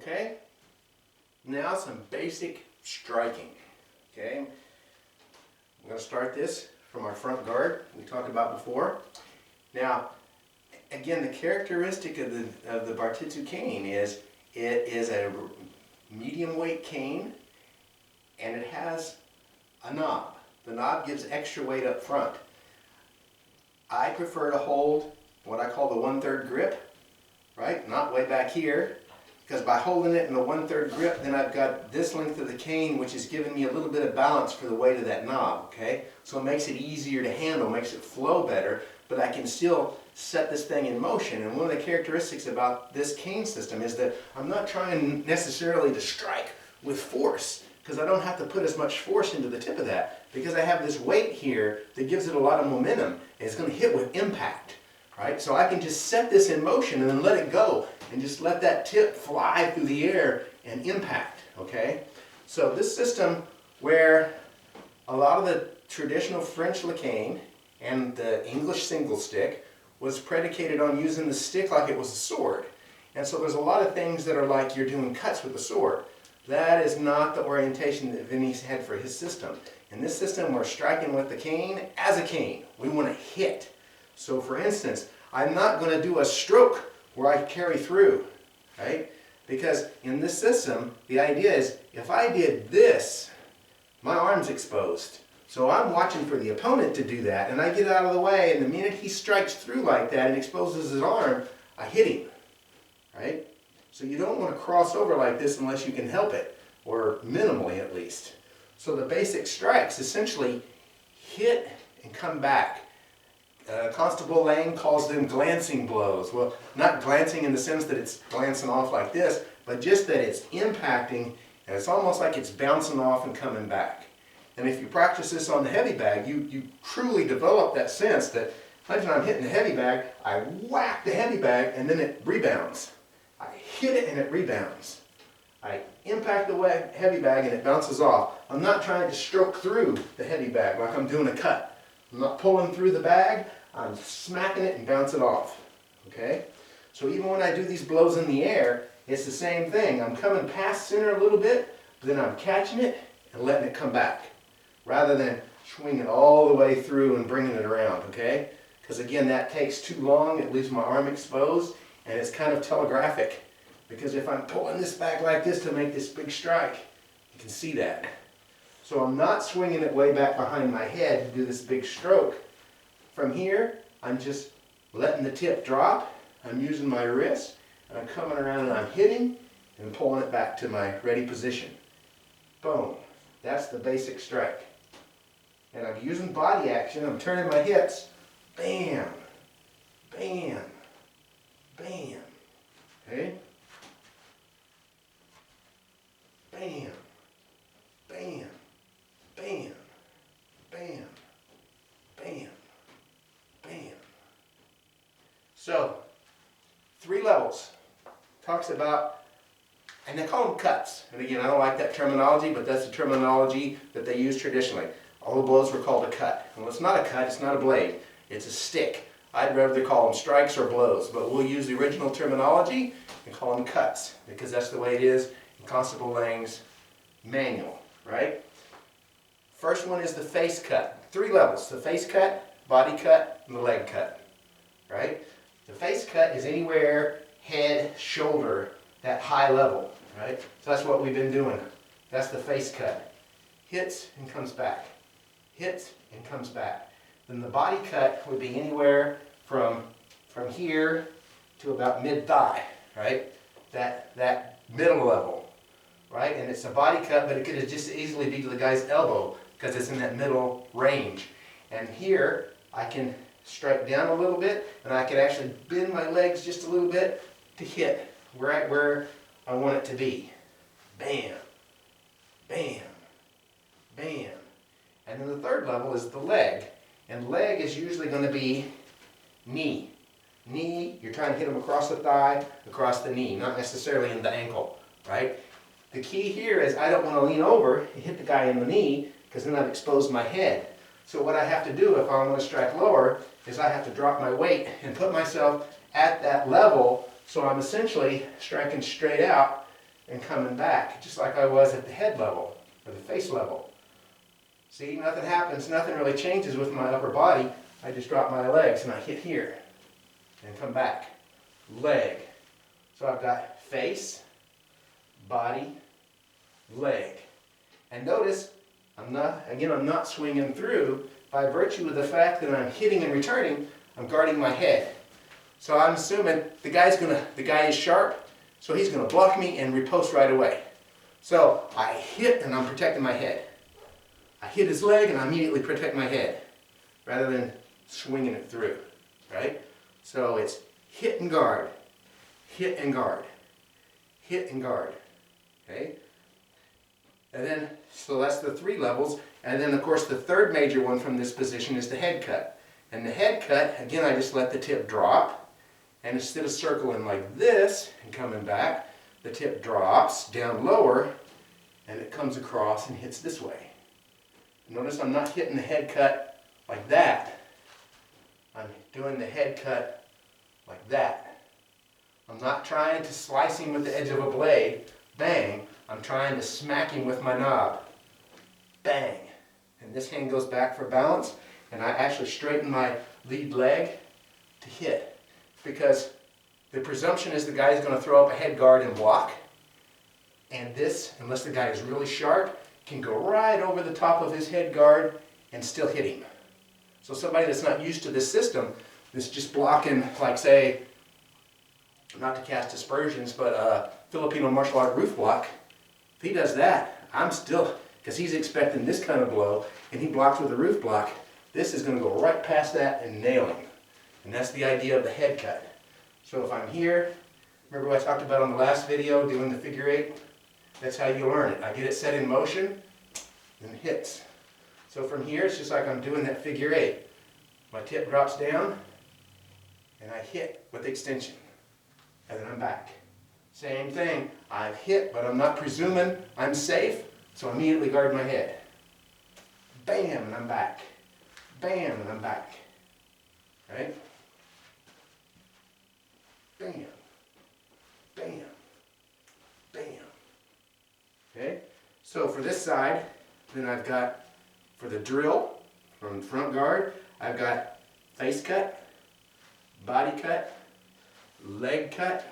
Okay, now some basic striking. Okay, I'm going to start this from our front guard we talked about before. Now, again, the characteristic of the Bartitsu cane is it is a medium weight cane and it has a knob. The knob gives extra weight up front. I prefer to hold what I call the 1/3 grip, right? Not way back here, because by holding it in the 1/3 grip, then I've got this length of the cane, which is giving me a little bit of balance for the weight of that knob, okay? So it makes it easier to handle, makes it flow better, but I can still set this thing in motion. And one of the characteristics about this cane system is that I'm not trying necessarily to strike with force, because I don't have to put as much force into the tip of that, because I have this weight here that gives it a lot of momentum, and it's going to hit with impact, right? So I can just set this in motion and then let it go, and just let that tip fly through the air and impact, okay? So this system, where a lot of the traditional French cane and the English single stick was predicated on using the stick like it was a sword. And so there's a lot of things that are like you're doing cuts with a sword. That is not the orientation that Vinny's had for his system. In this system, we're striking with the cane as a cane. We want to hit. So for instance, I'm not going to do a stroke where I carry through, right? Because in this system, the idea is if I did this, my arm's exposed. So I'm watching for the opponent to do that, and I get out of the way, and the minute he strikes through like that and exposes his arm, I hit him, right? So you don't want to cross over like this unless you can help it, or minimally at least. So the basic strikes essentially hit and come back. Constable Lang calls them glancing blows. Well, not glancing in the sense that it's glancing off like this, but just that it's impacting, and it's almost like it's bouncing off and coming back. And if you practice this on the heavy bag, you truly develop that sense that when I'm hitting the heavy bag, I whack the heavy bag and then it rebounds. I hit it and it rebounds. I impact the heavy bag and it bounces off. I'm not trying to stroke through the heavy bag like I'm doing a cut. I'm not pulling through the bag, I'm smacking it and bounce it off. Okay? So even when I do these blows in the air, it's the same thing. I'm coming past center a little bit, but then I'm catching it and letting it come back, rather than swinging all the way through and bringing it around, okay? Because again, that takes too long, it leaves my arm exposed, and it's kind of telegraphic. Because if I'm pulling this back like this to make this big strike, you can see that. So I'm not swinging it way back behind my head to do this big stroke. From here, I'm just letting the tip drop, I'm using my wrist, and I'm coming around and I'm hitting and pulling it back to my ready position. Boom. That's the basic strike. And I'm using body action, I'm turning my hips, bam, bam, bam, okay? Bam, bam, bam, bam, bam, bam. So, 3 levels. Talks about, and they call them cuts. And again, I don't like that terminology, but that's the terminology that they use traditionally. All the blows were called a cut. Well, it's not a cut, it's not a blade. It's a stick. I'd rather call them strikes or blows, but we'll use the original terminology and call them cuts, because that's the way it is in Constable Lang's manual, right? First one is the face cut. 3 levels: the face cut, body cut, and the leg cut, right? The face cut is anywhere head, shoulder, that high level, right? So that's what we've been doing. That's the face cut. Hits and comes back. Hits and comes back. Then the body cut would be anywhere from here to about mid-thigh, right? That middle level, right? And it's a body cut, but it could just easily be to the guy's elbow because it's in that middle range. And here, I can strike down a little bit, and I can actually bend my legs just a little bit to hit where I want it to be. Bam, bam, bam. And then the third level is the leg. And leg is usually going to be knee. Knee, you're trying to hit them across the thigh, across the knee, not necessarily in the ankle, right? The key here is I don't want to lean over and hit the guy in the knee, because then I've exposed my head. So what I have to do if I want to strike lower is I have to drop my weight and put myself at that level, so I'm essentially striking straight out and coming back, just like I was at the head level or the face level. See, nothing happens, nothing really changes with my upper body. I just drop my legs and I hit here and come back. Leg. So I've got face, body, leg. And notice, I'm not swinging through. By virtue of the fact that I'm hitting and returning, I'm guarding my head. So I'm assuming the guy is sharp, so he's gonna block me and riposte right away. So I hit and I'm protecting my head. I hit his leg and I immediately protect my head, rather than swinging it through, right? So it's hit and guard, hit and guard, hit and guard, okay? And then, so that's the 3 levels. And then of course the third major one from this position is the head cut. And the head cut, again, I just let the tip drop. And instead of circling like this and coming back, the tip drops down lower and it comes across and hits this way. Notice I'm not hitting the head cut like that. I'm doing the head cut like that. I'm not trying to slice him with the edge of a blade. Bang. I'm trying to smack him with my knob. Bang. And this hand goes back for balance, and I actually straighten my lead leg to hit. Because the presumption is the guy is going to throw up a head guard and block. And this, unless the guy is really sharp, can go right over the top of his head guard and still hit him. So somebody that's not used to this system, that's just blocking, like say, not to cast aspersions, but Filipino martial art roof block, if he does that, I'm still, because he's expecting this kind of blow, and he blocks with a roof block, this is going to go right past that and nail him. And that's the idea of the head cut. So if I'm here, remember what I talked about on the last video, doing the figure 8? That's how you learn it. I get it set in motion, and it hits. So from here, it's just like I'm doing that figure 8. My tip drops down, and I hit with extension. And then I'm back. Same thing. I've hit, but I'm not presuming I'm safe, so I immediately guard my head. Bam, and I'm back. Bam, and I'm back. Right? Bam. Bam. Bam. Okay? So for this side, then I've got, for the drill, from front guard, I've got face cut, body cut, leg cut,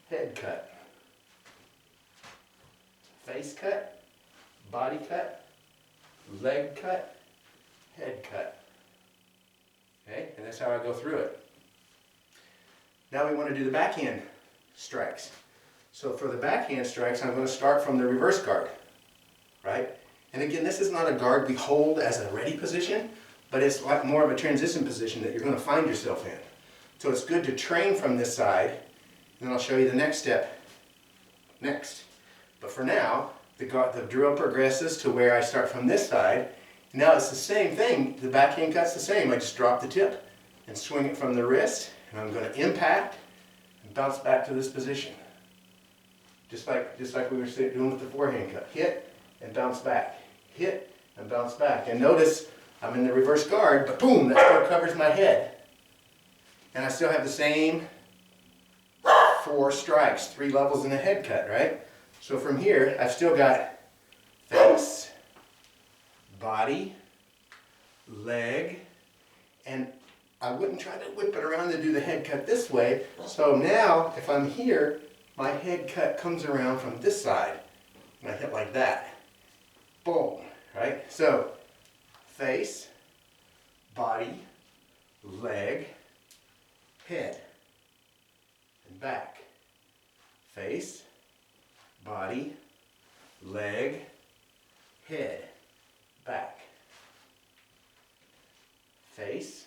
head cut. Face cut, body cut, leg cut, head cut. Okay, and that's how I go through it. Now we want to do the backhand strikes. So for the backhand strikes, I'm going to start from the reverse guard, right? And again, this is not a guard we hold as a ready position, but it's like more of a transition position that you're going to find yourself in. So it's good to train from this side, and then I'll show you the next step next. But for now, the drill progresses to where I start from this side. Now it's the same thing. The backhand cut's the same. I just drop the tip and swing it from the wrist, and I'm going to impact and bounce back to this position. Just like we were doing with the forehand cut. Hit and bounce back. Hit and bounce back. And notice I'm in the reverse guard, but boom, that still covers my head. And I still have the same 4 strikes, 3 levels in a head cut, right? So from here, I've still got face, body, leg, and I wouldn't try to whip it around to do the head cut this way. So now, if I'm here, my head cut comes around from this side, and I hit like that. Boom, right? So, face, body, leg, head, and back. Face, body, leg, head, back. Face,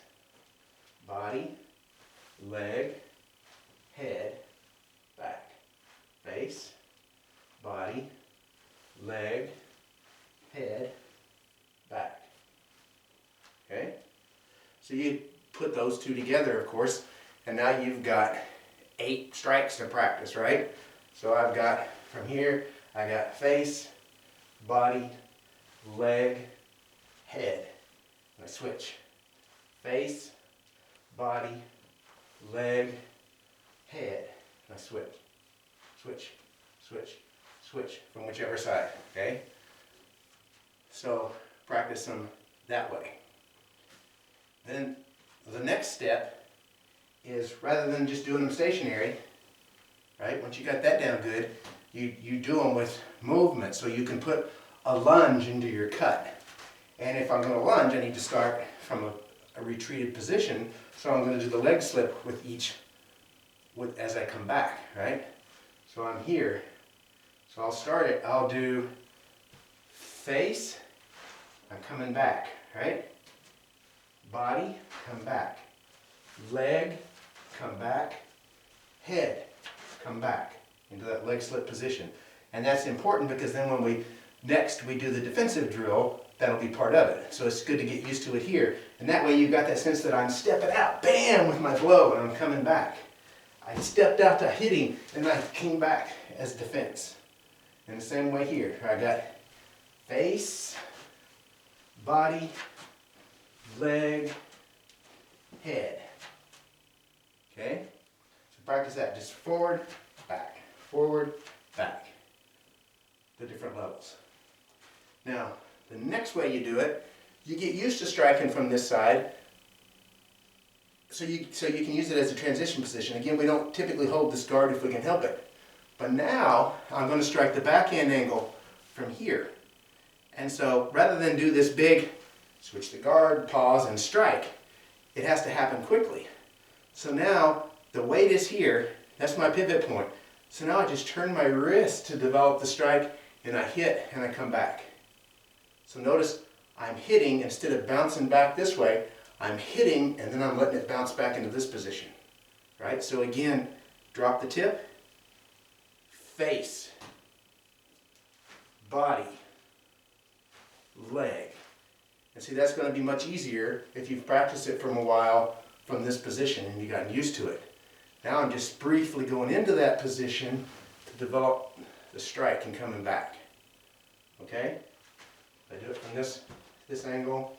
body, leg, head, back. Face, body, leg, head, back. Okay? So you put those 2 together, of course, and now you've got 8 strikes to practice, right? So I've got, from here, I got face, body, leg, head. And I switch. Face, body, leg, head. And I switch. Switch. switch, switch from whichever side, okay? So practice them that way. Then the next step is, rather than just doing them stationary, right? Once you got that down good, you do them with movement, so you can put a lunge into your cut. And if I'm going to lunge, I need to start from a retreated position, so I'm going to do the leg slip with as I come back, right? So I'm here, so I'll start it, I'll do face, I'm coming back, right? Body, come back. Leg, come back. Head, come back into that leg slip position. And that's important because then when we do the defensive drill, that'll be part of it. So it's good to get used to it here. And that way you got that sense that I'm stepping out, bam, with my blow, and I'm coming back. I stepped out to hitting, and I came back as defense. In the same way here, I got face, body, leg, head. Okay? So practice that. Just forward, back, the different levels. Now, the next way you do it, you get used to striking from this side, so you can use it as a transition position. Again, we don't typically hold this guard if we can help it. But now, I'm going to strike the backhand angle from here. And so, rather than do this big, switch the guard, pause, and strike, it has to happen quickly. So now, the weight is here, that's my pivot point. So now I just turn my wrist to develop the strike, and I hit, and I come back. So notice, I'm hitting, instead of bouncing back this way, I'm hitting, and then I'm letting it bounce back into this position. Right? So again, drop the tip, face, body, leg. And see, that's going to be much easier if you've practiced it from a while from this position and you've gotten used to it. Now I'm just briefly going into that position to develop the strike and coming back. Okay? I do it from this angle.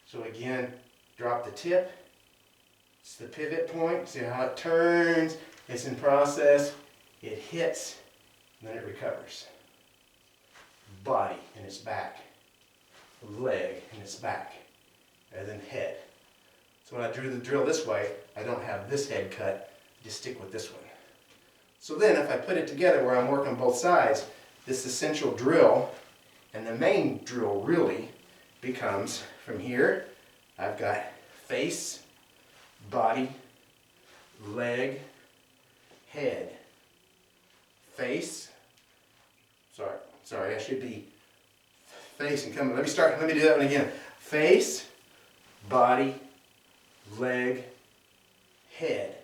So again, drop the tip. It's the pivot point. See how it turns? It's in process. It hits, and then it recovers. Body, and it's back. Leg, and it's back. And then head. So when I drew the drill this way, I don't have this head cut. I just stick with this one. So then if I put it together where I'm working both sides, this essential drill, and the main drill really becomes from here, I've got face, body, leg, head. Face, sorry, I should be face and coming. Let me do that one again. Face, body, leg, head.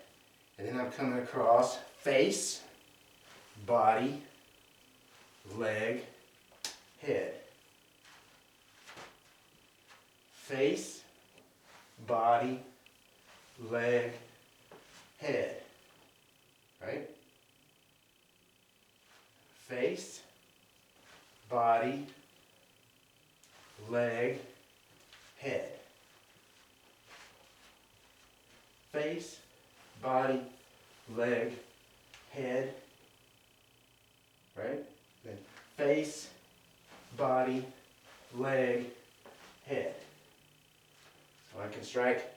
And then I'm coming across face, body, leg, head. Face, body, leg, head. Right? Face, body, leg, head. Face, body, leg, head. Right? Then face, body, leg, head. So I can strike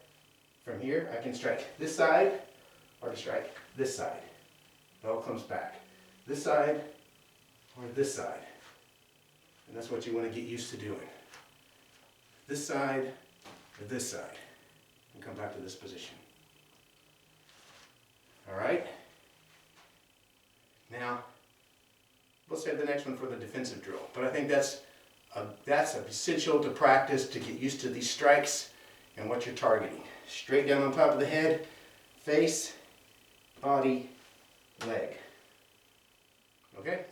from here. I can strike this side, or I can strike this side. It all comes back. This side, or this side. And that's what you want to get used to doing. This side, or this side. And come back to this position. Alright? Now, let's have the next one for the defensive drill. But I think that's essential to practice to get used to these strikes and what you're targeting. Straight down on top of the head, face, body, leg. Okay?